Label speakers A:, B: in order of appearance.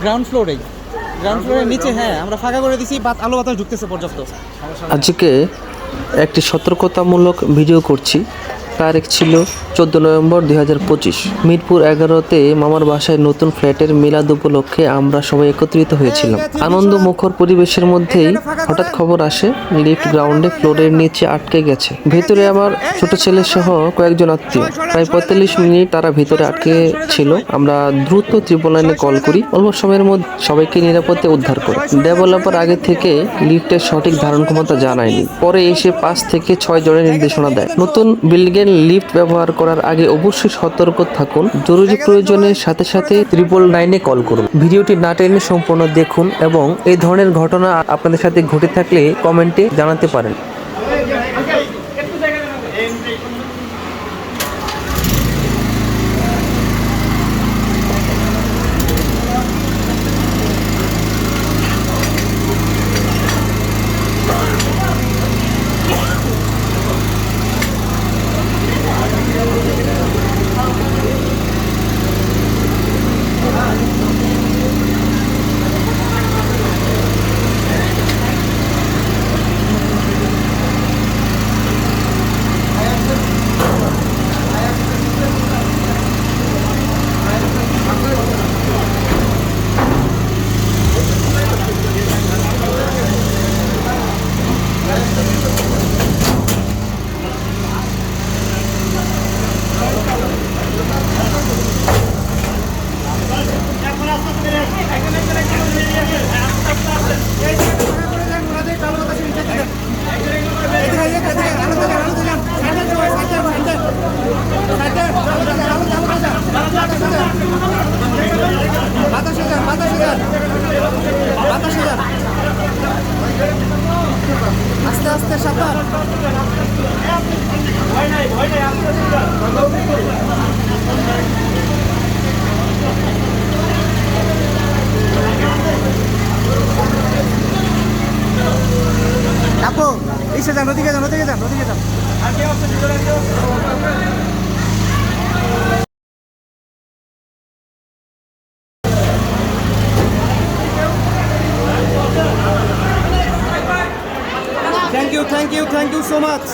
A: Ground ফ্লোরের নিচে। হ্যাঁ, আমরা ফাঁকা করে দিছি, আলো বাতাস ঢুকতেছে পর্যাপ্ত।
B: আজকে একটি সতর্কতামূলক ভিডিও করছি। তারিখ ছিল 14 নভেম্বর 2025। মিরপুর 11-তে মামার বাসায় নতুন ফ্ল্যাটের মিলাদ উপলক্ষে আমরা সবাই একত্রিত হয়েছিলাম। আনন্দমুখর পরিবেশের মধ্যেই হঠাৎ খবর আসে লিফট গ্রাউন্ডে ফ্লোরের নিচে আটকে গেছে। ভেতরে আমার ছোট ছেলে সহ কয়েকজন আত্মীয়। প্রায় 45 মিনিট তারা ভিতরে আটকে ছিল। আমরা দ্রুত ট্রিপল লাইনে কল করি। অল্প সময়ের মধ্যে সবাইকে নিরাপদে উদ্ধার করি। ডেভেলপার আগে থেকে লিফটের সঠিক ধারণ ক্ষমতা জানায়নি, পরে এসে 5 থেকে 6 জনের নির্দেশনা দেয়। নতুন বিল্ডিং লিফট ব্যবহার করার আগে অবশ্যই সতর্ক থাকুন। জরুরি প্রয়োজনের সাথে সাথে 999-এ কল করুন। ভিডিওটি না টেনে সম্পূর্ণ দেখুন এবং এই ধরনের ঘটনা আপনাদের সাথে ঘটে থাকলে কমেন্টে জানাতে পারেন।
A: আস্তে আস্তে সাবধান। আপু এসে যান, ওদিকে যান, ওদিকে যান, ওদিকে যান। Thank you so much.